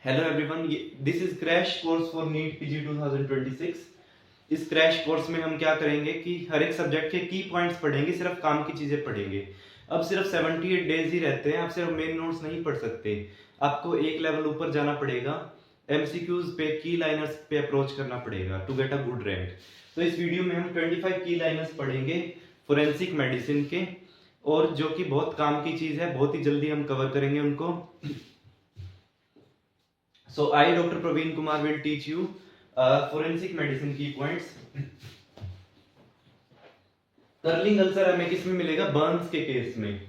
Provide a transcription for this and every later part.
Hello everyone, this is crash course for NEET PG 2026। इस crash course में हम क्या करेंगे कि हर एक सब्जेक्ट के की पॉइंट्स पढ़ेंगे, सिर्फ काम की चीजें पढ़ेंगे। अब सिर्फ 78 डेज ही रहते हैं, आप सिर्फ मेन नोट्स नहीं पढ़ सकते, आपको एक लेवल ऊपर जाना पड़ेगा। एमसीक्यूज पे, की लाइनर्स पे अप्रोच करना पड़ेगा to get a good rank. तो इस वीडियो में हम 25 की लाइनर्स पढ़ेंगे फोरेंसिक मेडिसिन के, और जो कि बहुत काम की चीज है, बहुत ही जल्दी हम कवर करेंगे उनको। So I, Dr. Praveen Kumar, will teach you forensic medicine key points. Curling ulcer हमें किस में मिलेगा? बर्न्स के केस में।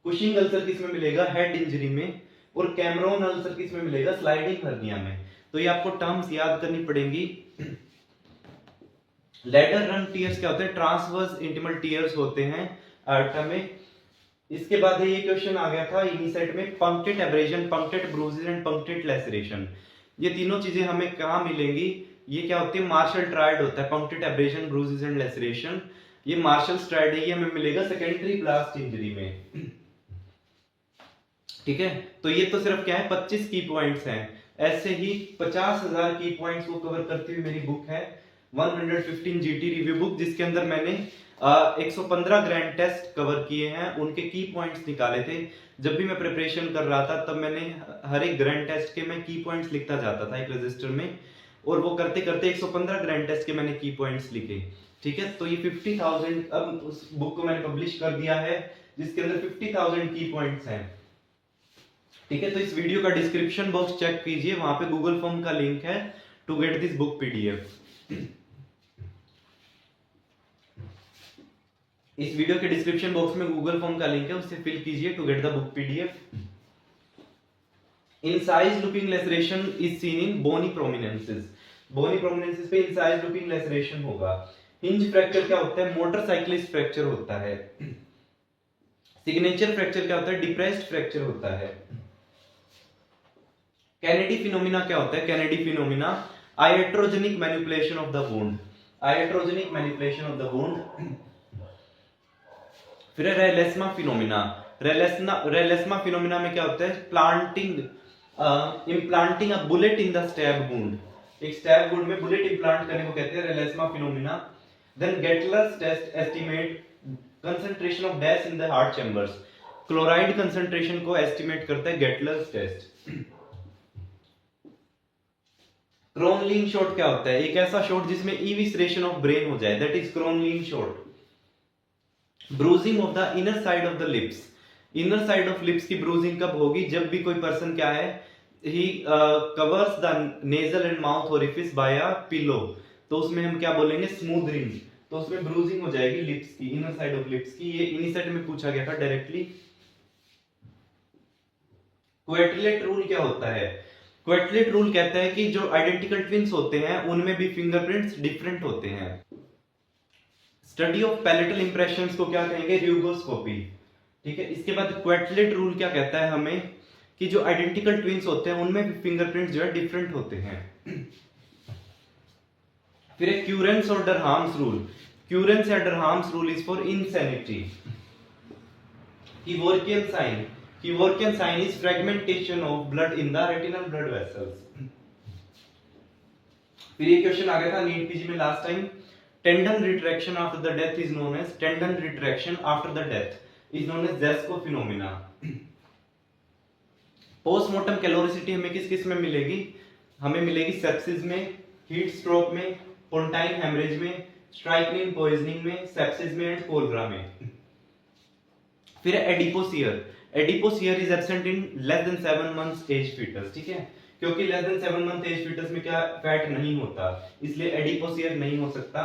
कुशिंग अल्सर किस में मिलेगा? हेड इंजरी में। और कैमरोन अल्सर किस में मिलेगा? स्लाइडिंग हर्निया में। तो ये आपको टर्म्स याद करनी पड़ेंगी। लेटर रन टीयर्स क्या होते हैं? ट्रांसवर्स इंटिमल टीयर्स होते हैं आर्टा में। इसके बाद ये क्वेश्चन आ गया था इनिसेट में, punctate abrasion, punctate bruises and punctate laceration. ये तीनों चीजें हमें कहाँ मिलेंगी? ये क्या होती है? मार्शल ट्रायड होता है, punctate abrasion, bruises and laceration. ये मार्शल ट्रायड है, ये हमें मिलेगा सेकेंडरी ब्लास्ट इंजरी में। ठीक है, तो ये तो सिर्फ क्या है, 25 की पॉइंट्स हैं। ऐसे ही 50,000 की पॉइंट्स को कवर करती हुई मेरी बुक है 115 जीटी रिव्यू बुक, जिसके अंदर मैंने 115 ग्रैंड टेस्ट कवर किए हैं, उनके की पॉइंट्स निकाले थे। जब भी मैं प्रिपरेशन कर रहा था तब मैंने हर एक ग्रैंड टेस्ट के मैं की पॉइंट्स लिखता जाता था एक रजिस्टर में, और वो करते करते 115 ग्रैंड टेस्ट के मैंने की पॉइंट्स लिखे। ठीक है, तो ये 50,000 अब उस बुक को मैंने पब्लिश कर दिया है, जिसके अंदर 50,000 की पॉइंट्स हैं। ठीक है, तो इस वीडियो का डिस्क्रिप्शन बॉक्स चेक कीजिए, वहां पे गूगल फॉर्म का लिंक है to get this book PDF. इस वीडियो के डिस्क्रिप्शन बॉक्स में गूगल फॉर्म का लिंक है, उससे फिल कीजिए to get the book PDF. Incised looking laceration is seen in bony prominences. Bony prominences पे इंसाइज लुपिंग लेसरेशन होगा। हिंज फ्रैक्चर क्या होता है? मोटरसाइकिलिस्ट फ्रैक्चर होता है। सिग्नेचर फ्रैक्चर क्या होता है? डिप्रेस्ड फ्रैक्चर होता है। कैनेडी फिनोमिना क्या होता है? Kennedy phenomena iatrogenic manipulation of the wound, iatrogenic manipulation of the wound. फिर रेलेस्मा फिनोमिना, रेलेस्मा फिनोमिना में क्या होता है? Planting, implanting a bullet in the stab wound, एक स्टैब वुंड में बुलेट इम्प्लांट करने को कहते हैं रेलेस्मा phenomena. Then Gettler's test estimate concentration of dash in the heart chambers, chloride concentration को एस्टिमेट करता है गेटलर्स टेस्ट। क्रोनलीन शॉट क्या होता है? एक ऐसा शॉट जिसमें इविसरेशन ऑफ ब्रेन हो जाए, that is Kronlein shot. Bruising of the inner side of the lips, inner side of lips की ब्रूजिंग कब होगी? जब भी कोई पर्सन क्या है, he covers the nasal and mouth orifice by a pillow, तो उसमें हम क्या बोलेंगे? स्मूदरिंग। तो उसमें ब्रूजिंग हो जाएगी लिप्स की, इनर साइड ऑफ लिप्स की। ये इनिसेट में पूछा गया था डायरेक्टली। क्वेटलेट रूल क्या होता है? क्वेटलेट रूल कहता है कि जो आइडेंटिकल ट्विन्स होते हैं उनमें भी फिंगरप्रिंट्स डिफरेंट होते हैं। स्टडी ऑफ पैलेटल इंप्रेशंस को क्या कहेंगे? र्यूगोस्कोपी। ठीक है, इसके बाद क्वेटलेट रूल क्या कहता है हमें कि जो आइडेंटिकल ट्विन्स होते हैं उनमें भी फिंगरप्रिंट्स जो है डिफरेंट होते हैं। फिर एक क्यूरेंस और डरहाम्स रूल, क्यूरेंस या Durham's rule is for insanity. Kevorkian sign, Kevorkian sign is fragmentation of blood in the retinal blood vessels. फिर ये क्वेश्चन आ गया था नीट पीजी में last time, tendon retraction after the death is known as, tendon retraction after the death is known as ज़ेस्को phenomena. Postmortem caloricity हमें किस किस में मिलेगी? हमें मिलेगी सेप्सिस में, हीट स्ट्रोक में, पोंटाइन हेमरेज में, स्ट्राइकनिन पॉइजनिंग में, सेप्सिस में एंड कोलरा में। फिर adipocere, adipocere is absent in less than 7 months age foetus. ठीक है, क्योंकि less than 7 month age foetus में क्या फैट नहीं होता, इसलिए एडिपोसियर नहीं हो सकता।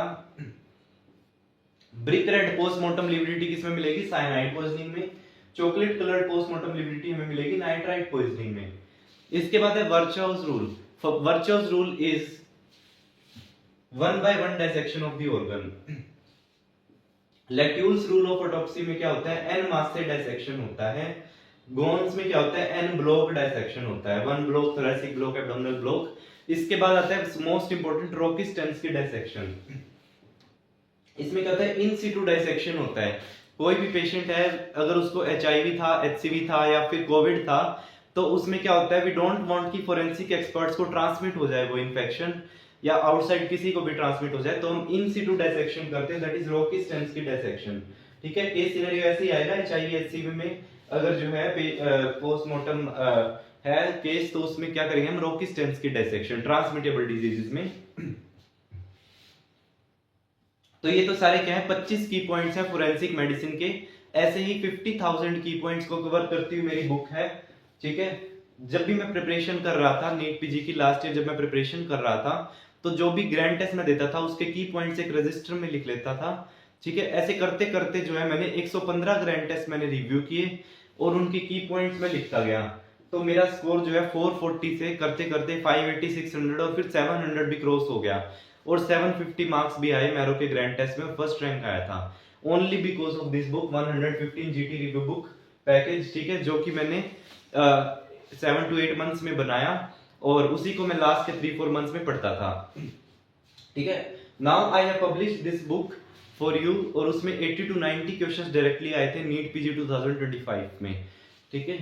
ब्रिक रेड पोस्टमार्टम लिविडिटी किसमें मिलेगी? साइनाइड पॉइजनिंग में। चॉकलेट कलर्ड पोस्टमार्टम लिविडिटी हमें मिलेगी नाइट्राइट पॉइजनिंग में। इसके बाद है Virchow's rule. Virchow's rule is 1 by 1 dissection of the organ. Letulle's rule of autopsy में क्या होता है? n मास से डायसेक्शन होता है। गोन्स में क्या होता है? n ब्लॉक डायसेक्शन होता है, 1 block, thoracic block, abdominal block. इसके बाद आता है मोस्ट इंपोर्टेंट रोकिस्टेंस की डायसेक्शन। इसमें क्या होता है? इन सिटू डायसेक्शन होता है। कोई भी पेशेंट है, अगर उसको HIV था, HCV था या फिर कोविड था, तो उसमें क्या होता है, वी डोंट वांट कि फोरेंसिक एक्सपर्ट्स को ट्रांसमिट हो जाए वो इन्फेक्शन, या आउटसाइड किसी को भी ट्रांसमिट हो जाए, तो हम इन सिटू डिसेक्शन करते हैं, दैट इज रोकी स्टेंस की डिसेक्शन। ठीक है, केस सिनेरियो ऐसे ही आएगा एचआईवी एचसीवी में, अगर जो है पोस्टमार्टम है केस, तो उसमें क्या करेंगे हम, रोकी स्टेंस की डिसेक्शन ट्रांसमिटेबल डिजीजेस में। तो ये तो सारे क्या है 25 की पॉइंट्स है फोरेंसिक मेडिसिन के। ऐसे ही 50,000 की पॉइंट्स को कवर करती हुई मेरी बुक है। ठीक है, जब भी मैं प्रिपरेशन कर रहा था नीट पीजी की लास्ट ईयर, जब मैं प्रिपरेशन कर रहा था, तो जो भी ग्रैंड टेस्ट में देता था उसके की पॉइंट्स एक रजिस्टर में लिख लेता था। ठीक है, ऐसे करते करते जो है मैंने 115 ग्रैंड टेस्ट मैंने रिव्यू किए और उनके की पॉइंट्स में लिखता गया। तो मेरा स्कोर जो है 440 से करते करते 580, 600 और फिर 700 भी क्रॉस हो गया, और 750 मार्क्स भी आए मैरो के ग्रैंड टेस्ट में, फर्स्ट रैंक आया था, only because of this book 115 GT review book package. ठीक है, जो कि मैंने 7 to 8 मंथ्स में बनाया, और उसी को मैं लास्ट के 3-4 मंथ्स में पढ़ता था। ठीक है, now I have publish this book for you, और उसमें 80 to 90 क्वेश्चंस डायरेक्टली आए थे नीट पीजी 2025 में। ठीक है,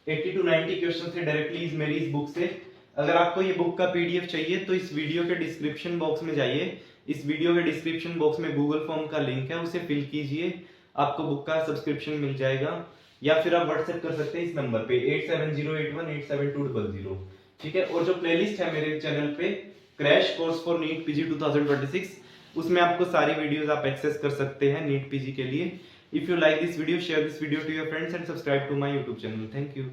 80 to 90 क्वेश्चंस थे डायरेक्टली मेरी इस बुक से। अगर आपको ये बुक का पीडीएफ चाहिए तो इस वीडियो के डिस्क्रिप्शन बॉक्स में जाइए, इस वीडियो के डिस्क्रिप्शन बॉक्स में गूगल फॉर्म का लिंक है, उसे फिल कीजिए, आपको बुक का सब्सक्रिप्शन मिल जाएगा, या फिर आप व्हाट्सएप कर सकते हैं इस नंबर पे 8708187200। ठीक है, और जो प्लेलिस्ट है मेरे चैनल पे crash course for NEET PG 2026, उसमें आपको सारी वीडियोस आप एक्सेस कर सकते हैं नीट पीजी के लिए। If you like this video, share this video to your friends and subscribe to my YouTube channel. Thank you.